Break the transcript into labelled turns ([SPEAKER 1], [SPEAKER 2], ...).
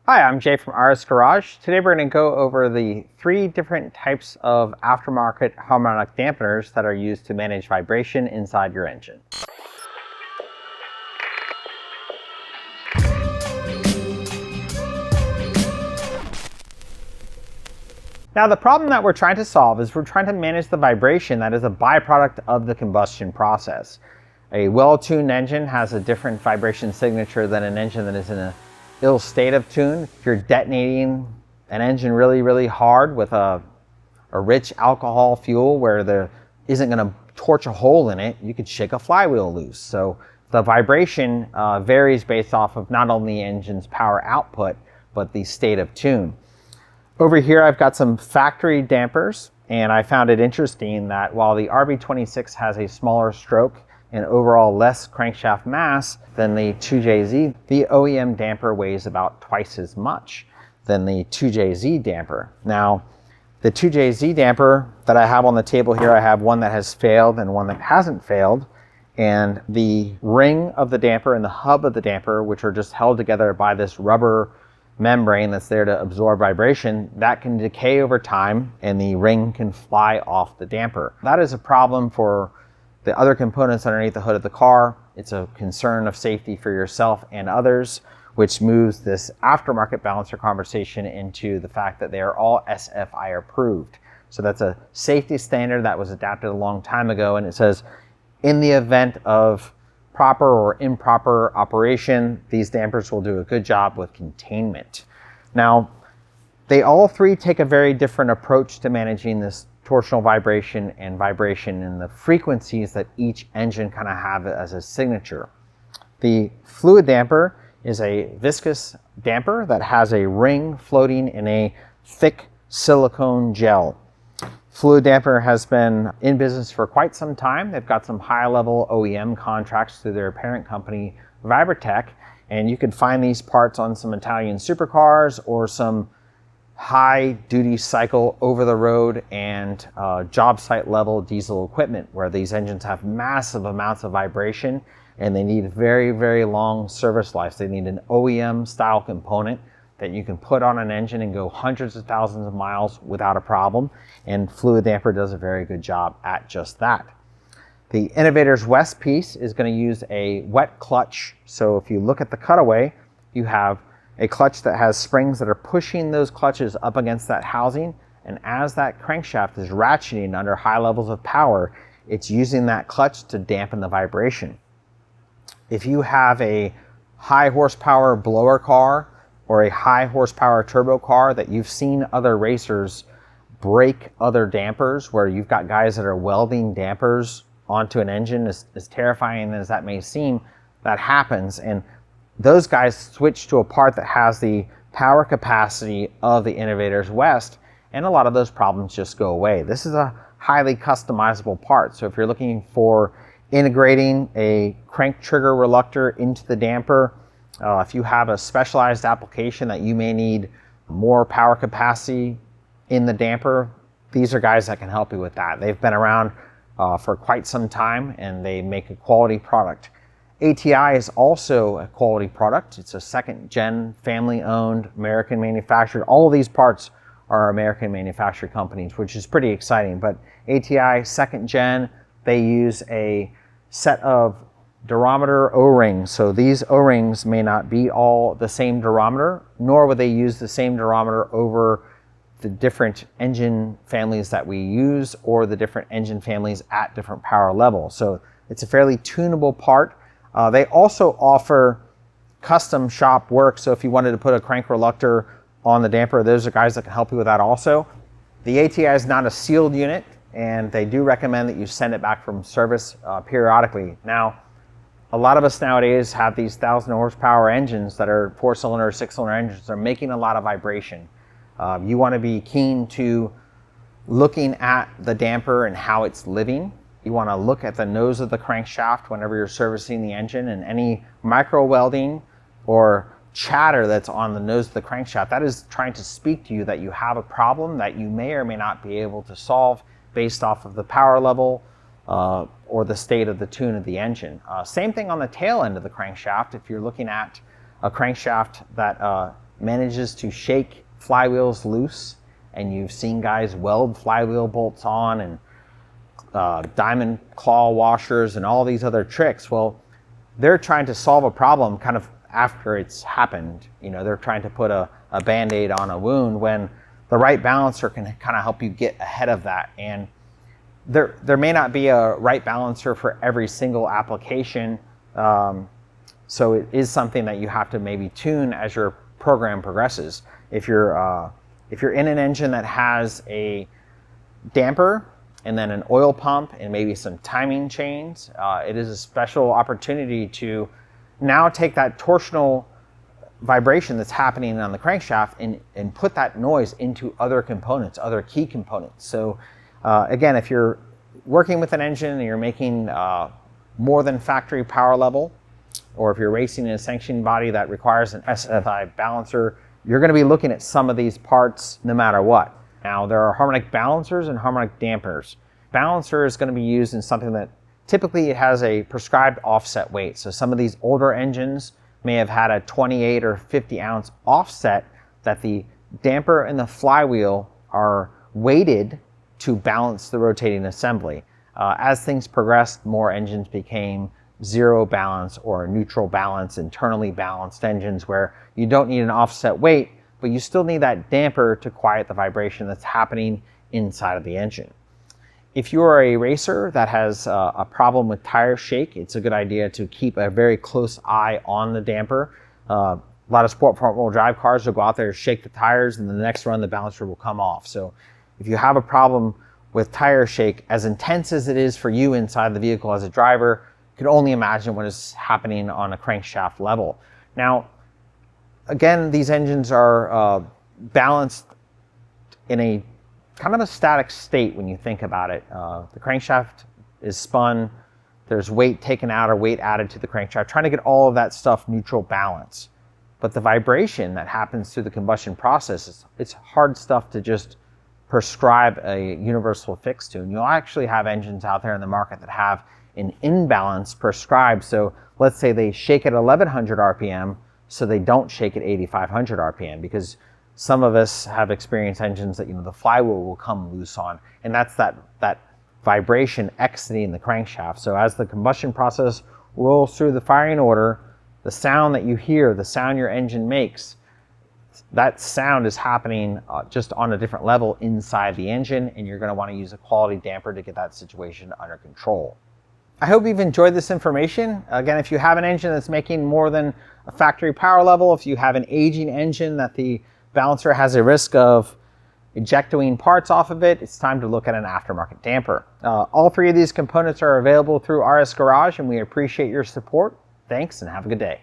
[SPEAKER 1] Hi, I'm Jay from RS Garage. Today we're going to go over the 3 different types of aftermarket harmonic dampeners that are used to manage vibration inside your engine. Now the problem that we're trying to solve is we're trying to manage the vibration that is a byproduct of the combustion process. A well-tuned engine has a different vibration signature than an engine that is in a ill state of tune. If you're detonating an engine really hard with a rich alcohol fuel where there isn't going to torch a hole in it, you could shake a flywheel loose. So the vibration varies based off of not only the engine's power output, but the state of tune. Over here I've got some factory dampers, and I found it interesting that while the RB26 has a smaller stroke and overall less crankshaft mass than the 2JZ, the OEM damper weighs about twice as much than the 2JZ damper. Now, the 2JZ damper that I have on the table here, I have one that has failed and one that hasn't failed. And the ring of the damper and the hub of the damper, which are just held together by this rubber membrane that's there to absorb vibration, that can decay over time and the ring can fly off the damper. That is a problem for the other components underneath the hood of the car. It's a concern of safety for yourself and others, which moves this aftermarket balancer conversation into the fact that they are all SFI approved. So that's a safety standard that was adapted a long time ago, and it says in the event of proper or improper operation, these dampers will do a good job with containment. Now, they all 3 take a very different approach to managing this torsional vibration and vibration in the frequencies that each engine kind of have as a signature. The Fluidampr is a viscous damper that has a ring floating in a thick silicone gel. Fluidampr has been in business for quite some time. They've got some high-level OEM contracts through their parent company, Vibratech, and you can find these parts on some Italian supercars or some high-duty cycle over-the-road and job site level diesel equipment where these engines have massive amounts of vibration and they need very long service lives. They need an OEM style component that you can put on an engine and go hundreds of thousands of miles without a problem, and Fluidampr does a very good job at just that. The Innovators West piece is going to use a wet clutch. So if you look at the cutaway, you have a clutch that has springs that are pushing those clutches up against that housing, and as that crankshaft is ratcheting under high levels of power, it's using that clutch to dampen the vibration. If you have a high horsepower blower car or a high horsepower turbo car that you've seen other racers break other dampers, where you've got guys that are welding dampers onto an engine, as terrifying as that may seem, that happens. And those guys switch to a part that has the power capacity of the Innovators West, and a lot of those problems just go away. This is a highly customizable part. So if you're looking for integrating a crank trigger reluctor into the damper, if you have a specialized application that you may need more power capacity in the damper, these are guys that can help you with that. They've been around for quite some time and they make a quality product. ATI is also a quality product. It's a 2nd gen, family owned, American manufactured. All of these parts are American manufactured companies, which is pretty exciting. But ATI 2nd gen, they use a set of durometer O-rings. So these O-rings may not be all the same durometer, nor would they use the same durometer over the different engine families that we use or the different engine families at different power levels. So it's a fairly tunable part. They also offer custom shop work. So if you wanted to put a crank reluctor on the damper, those are guys that can help you with that also. The ATI is not a sealed unit, and they do recommend that you send it back from service periodically. Now, a lot of us nowadays have these 1,000 horsepower engines that are 4-cylinder, 6-cylinder engines. They're making a lot of vibration. You want to be keen to looking at the damper and how it's living. You want to look at the nose of the crankshaft whenever you're servicing the engine, and any micro welding or chatter that's on the nose of the crankshaft, that is trying to speak to you that you have a problem that you may or may not be able to solve based off of the power level or the state of the tune of the engine. Same thing on the tail end of the crankshaft. If you're looking at a crankshaft that manages to shake flywheels loose, and you've seen guys weld flywheel bolts on and diamond claw washers and all these other tricks. Well, they're trying to solve a problem kind of after it's happened. You know, they're trying to put a Band-Aid on a wound, when the right balancer can kind of help you get ahead of that. And there may not be a right balancer for every single application, so it is something that you have to maybe tune as your program progresses. If you're in an engine that has a damper and then an oil pump and maybe some timing chains, it is a special opportunity to now take that torsional vibration that's happening on the crankshaft and put that noise into other components, other key components. So again, if you're working with an engine and you're making more than factory power level, or if you're racing in a sanctioned body that requires an SFI balancer, you're going to be looking at some of these parts no matter what. Now, there are harmonic balancers and harmonic dampers. Balancer is going to be used in something that typically it has a prescribed offset weight. So some of these older engines may have had a 28 or 50 ounce offset that the damper and the flywheel are weighted to balance the rotating assembly. As things progressed, more engines became zero balance or neutral balance, internally balanced engines where you don't need an offset weight, but you still need that damper to quiet the vibration that's happening inside of the engine. If you are a racer that has a problem with tire shake, it's a good idea to keep a very close eye on the damper. A lot of sport front-wheel drive cars will go out there, shake the tires, and the next run the balancer will come off. So if you have a problem with tire shake, as intense as it is for you inside the vehicle as a driver, you can only imagine what is happening on a crankshaft level. Now, again, these engines are balanced in a kind of a static state when you think about it. The crankshaft is spun, there's weight taken out or weight added to the crankshaft, trying to get all of that stuff neutral balance. But the vibration that happens through the combustion process, it's hard stuff to just prescribe a universal fix to. And you'll actually have engines out there in the market that have an imbalance prescribed. So let's say they shake at 1100 RPM, so they don't shake at 8500 RPM, because some of us have experienced engines that, you know, the flywheel will come loose on, and that's that vibration exiting the crankshaft. So as the combustion process rolls through the firing order, the sound that you hear, the sound your engine makes, that sound is happening just on a different level inside the engine, and you're going to want to use a quality damper to get that situation under control. I hope you've enjoyed this information. Again, if you have an engine that's making more than a factory power level, if you have an aging engine that the balancer has a risk of ejecting parts off of it, it's time to look at an aftermarket damper. All three of these components are available through RS Garage, and we appreciate your support. Thanks, and have a good day.